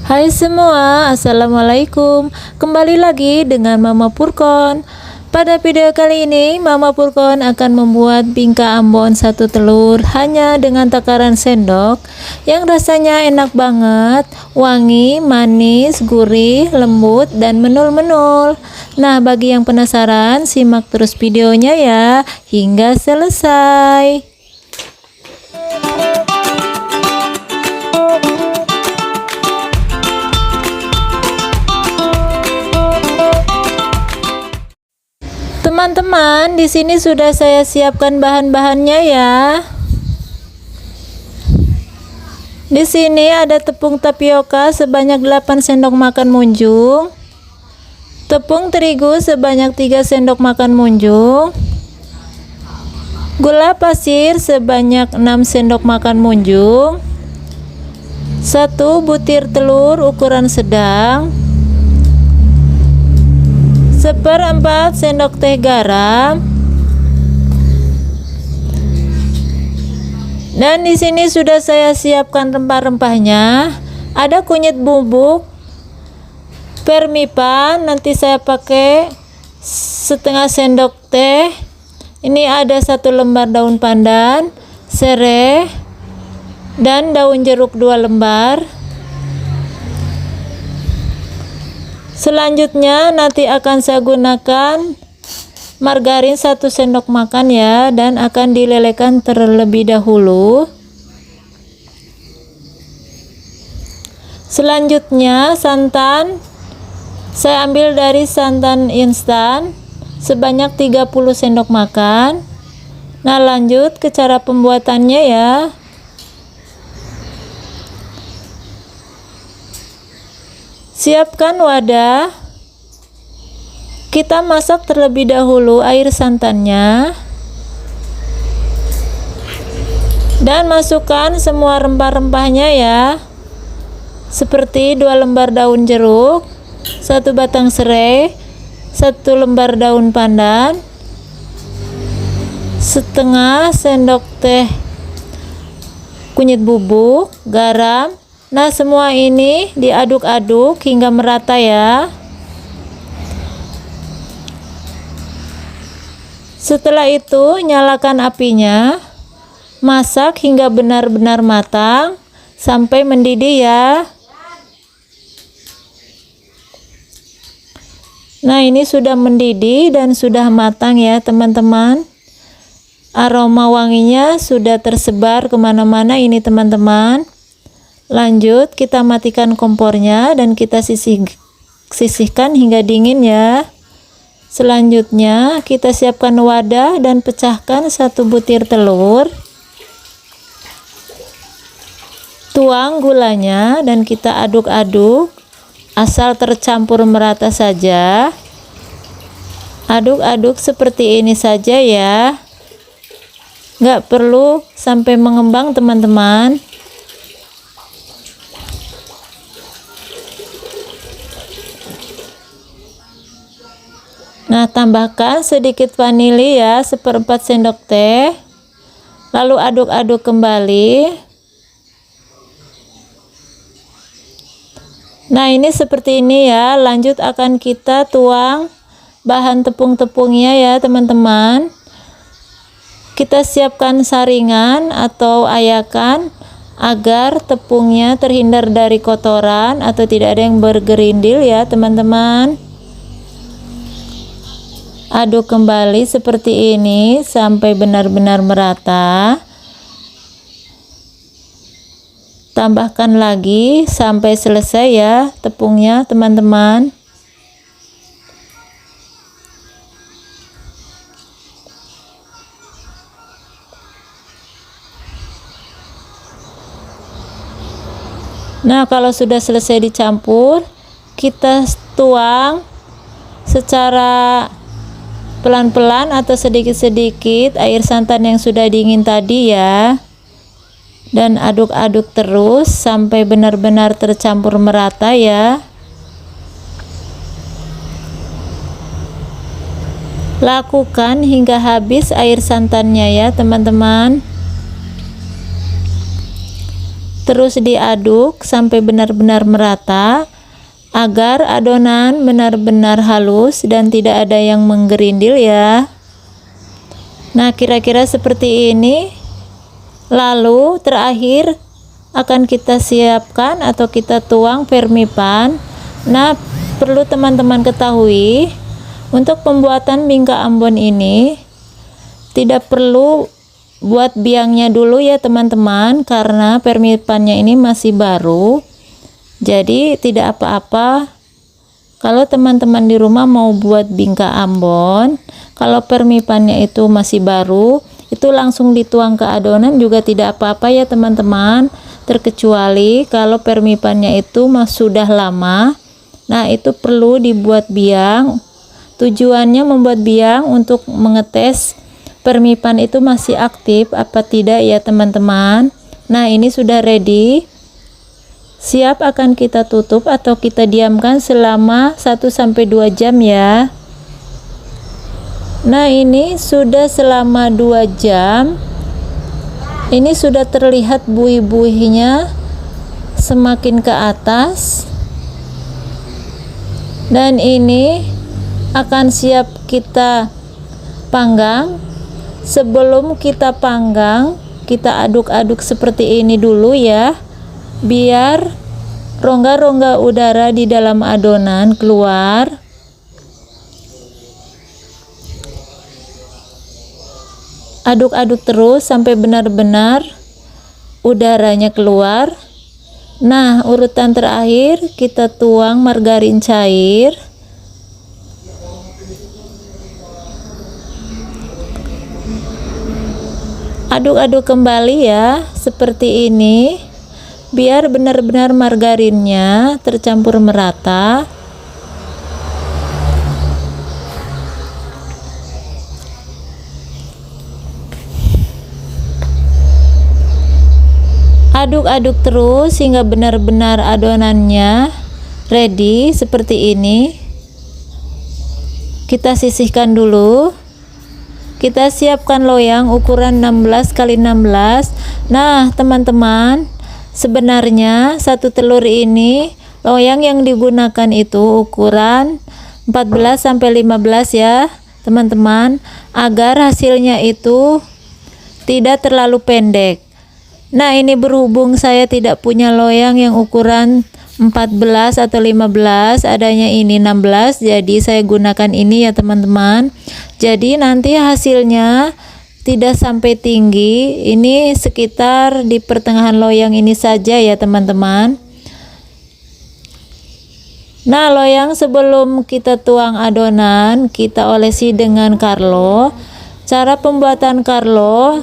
Hai semua, assalamualaikum. Kembali lagi dengan Mama Purkon. Pada video kali ini Mama Purkon akan membuat bingka Ambon satu telur hanya dengan takaran sendok yang rasanya enak banget, wangi, manis, gurih, lembut, dan menul-menul. Nah, bagi yang penasaran, simak terus videonya ya hingga selesai. Teman-teman, di sini sudah saya siapkan bahan-bahannya ya. Di sini ada tepung tapioka sebanyak 8 sendok makan munjung, tepung terigu sebanyak 3 sendok makan munjung, gula pasir sebanyak 6 sendok makan munjung, 1 butir telur ukuran sedang, 1/4 sendok teh garam, dan di sini sudah saya siapkan rempah-rempahnya. Ada kunyit bubuk, permipan, nanti saya pakai setengah sendok teh. Ini ada 1 lembar daun pandan, serai, dan daun jeruk 2 lembar. Selanjutnya nanti akan saya gunakan margarin 1 sendok makan ya, dan akan dilelehkan terlebih dahulu. Selanjutnya santan, saya ambil dari santan instan sebanyak 30 sendok makan. Nah, lanjut ke cara pembuatannya ya. Siapkan wadah, kita masak terlebih dahulu air santannya, dan masukkan semua rempah-rempahnya ya, seperti 2 lembar daun jeruk, 1 batang serai, 1 lembar daun pandan, setengah sendok teh kunyit bubuk, garam. Nah, semua ini diaduk-aduk hingga merata ya. Setelah itu nyalakan apinya, masak hingga benar-benar matang sampai mendidih ya. Nah, ini sudah mendidih dan sudah matang ya teman-teman. Aroma wanginya sudah tersebar kemana-mana ini teman-teman. Lanjut kita matikan kompornya dan kita sisihkan hingga dingin ya. Selanjutnya kita siapkan wadah dan pecahkan 1 butir telur. Tuang gulanya dan kita aduk-aduk asal tercampur merata saja. Aduk-aduk seperti ini saja ya, nggak perlu sampai mengembang teman-teman. Nah, tambahkan sedikit vanili ya, 1/4 sendok teh, lalu aduk-aduk kembali. Nah, ini seperti ini ya. Lanjut akan kita tuang bahan tepung-tepungnya ya teman-teman. Kita siapkan saringan atau ayakan agar tepungnya terhindar dari kotoran atau tidak ada yang bergerindil ya teman-teman. Aduk kembali seperti ini sampai benar-benar merata. Tambahkan lagi sampai selesai ya tepungnya teman-teman. Nah, kalau sudah selesai dicampur, kita tuang secara pelan-pelan atau sedikit-sedikit air santan yang sudah dingin tadi ya, dan aduk-aduk terus sampai benar-benar tercampur merata ya. Lakukan hingga habis air santannya ya teman-teman. Terus diaduk sampai benar-benar merata agar adonan benar-benar halus dan tidak ada yang menggerindil ya. Nah, kira-kira seperti ini. Lalu terakhir akan kita siapkan atau kita tuang vermipan. Nah, perlu teman-teman ketahui, untuk pembuatan bingka Ambon ini tidak perlu buat biangnya dulu ya teman-teman, karena vermipannya ini masih baru. Jadi tidak apa-apa kalau teman-teman di rumah mau buat bingka Ambon, kalau vermipannya itu masih baru, itu langsung dituang ke adonan juga tidak apa-apa ya teman-teman. Terkecuali kalau vermipannya itu sudah lama, nah itu perlu dibuat biang. Tujuannya membuat biang untuk mengetes vermipan itu masih aktif apa tidak ya teman-teman. Nah, ini sudah ready, siap akan kita tutup atau kita diamkan selama 1-2 jam ya. Nah, ini sudah selama 2 jam. Ini sudah terlihat buih-buihnya semakin ke atas, dan ini akan siap kita panggang. Sebelum kita panggang, kita aduk-aduk seperti ini dulu ya, biar rongga-rongga udara di dalam adonan keluar. Aduk-aduk terus sampai benar-benar udaranya keluar. Nah, urutan terakhir kita tuang margarin cair. Aduk-aduk kembali ya, seperti ini, biar benar-benar margarinnya tercampur merata. Aduk-aduk terus hingga benar-benar adonannya ready seperti ini. Kita sisihkan dulu. Kita siapkan loyang ukuran 16 x 16. Nah, teman-teman, sebenarnya satu telur ini loyang yang digunakan itu ukuran 14 sampai 15 ya, teman-teman, agar hasilnya itu tidak terlalu pendek. Nah, ini berhubung saya tidak punya loyang yang ukuran 14 atau 15, adanya ini 16, jadi saya gunakan ini ya teman-teman. Jadi nanti hasilnya tidak sampai tinggi, ini sekitar di pertengahan loyang ini saja ya teman-teman. Nah, loyang sebelum kita tuang adonan, kita olesi dengan Carlo. Cara pembuatan Carlo: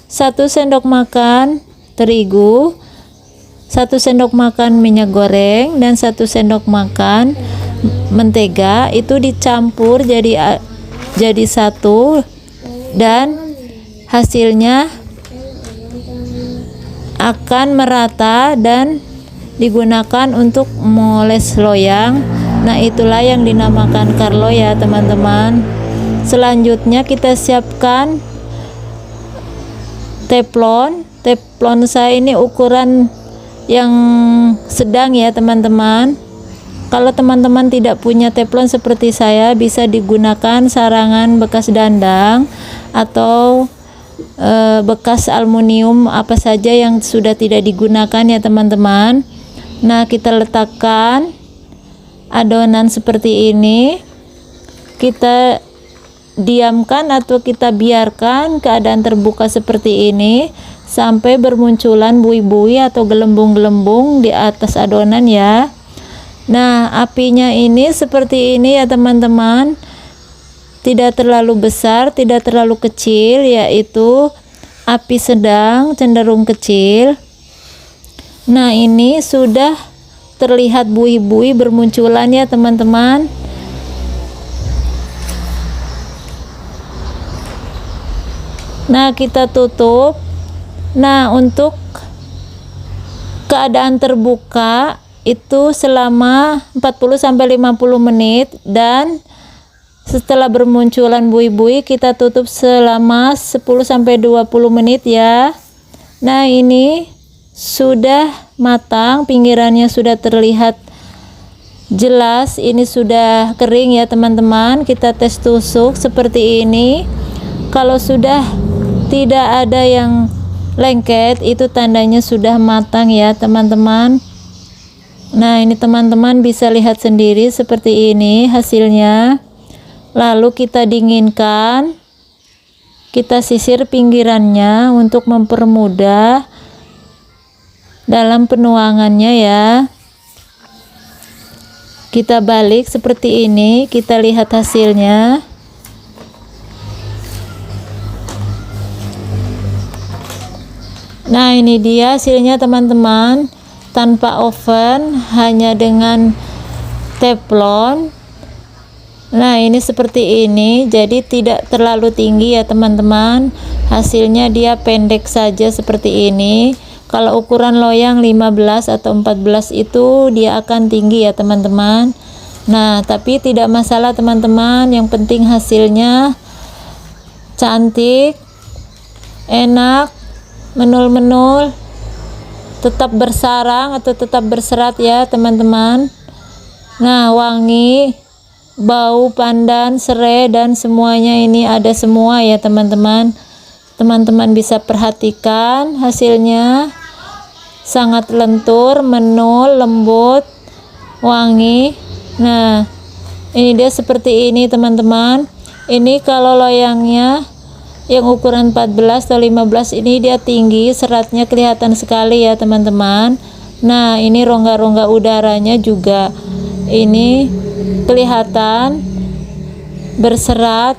1 sendok makan terigu, 1 sendok makan minyak goreng, dan 1 sendok makan mentega. Itu dicampur jadi satu, dan hasilnya akan merata dan digunakan untuk moles loyang. Nah, itulah yang dinamakan Carlo ya teman-teman. Selanjutnya kita siapkan teflon. Teflon saya ini ukuran yang sedang ya teman-teman. Kalau teman-teman tidak punya teflon seperti saya, bisa digunakan sarangan bekas dandang atau bekas aluminium, apa saja yang sudah tidak digunakan ya teman-teman. Nah, kita letakkan adonan seperti ini, kita diamkan atau kita biarkan keadaan terbuka seperti ini sampai bermunculan buih-buih atau gelembung-gelembung di atas adonan ya. Nah, apinya ini seperti ini ya teman-teman, tidak terlalu besar, tidak terlalu kecil, yaitu api sedang cenderung kecil. Nah, ini sudah terlihat buih-buih bermunculan ya teman-teman. Nah, kita tutup. Nah, untuk keadaan terbuka itu selama 40-50 menit, dan setelah bermunculan buih-buih kita tutup selama 10-20 menit ya. Nah, ini sudah matang, pinggirannya sudah terlihat jelas, ini sudah kering ya teman-teman. Kita tes tusuk seperti ini. Kalau sudah tidak ada yang lengket, itu tandanya sudah matang ya teman-teman. Nah, ini teman-teman bisa lihat sendiri seperti ini hasilnya. Lalu kita dinginkan, kita sisir pinggirannya untuk mempermudah dalam penuangannya ya. Kita balik seperti ini, kita lihat hasilnya. Nah, ini dia hasilnya teman-teman, tanpa oven, hanya dengan teflon. Nah, ini seperti ini, jadi tidak terlalu tinggi ya teman-teman. Hasilnya dia pendek saja seperti ini. Kalau ukuran loyang 15 atau 14 itu dia akan tinggi ya teman-teman. Nah, tapi tidak masalah teman-teman, yang penting hasilnya cantik, enak, menul-menul, tetap bersarang atau tetap berserat ya teman-teman. Nah, wangi, bau pandan, serai, dan semuanya ini ada semua ya teman-teman. Teman-teman bisa perhatikan hasilnya sangat lentur, menul, lembut, wangi. Nah, ini dia seperti ini teman-teman. Ini kalau loyangnya yang ukuran 14 atau 15 ini dia tinggi, seratnya kelihatan sekali ya teman-teman. Nah, ini rongga-rongga udaranya juga ini kelihatan berserat,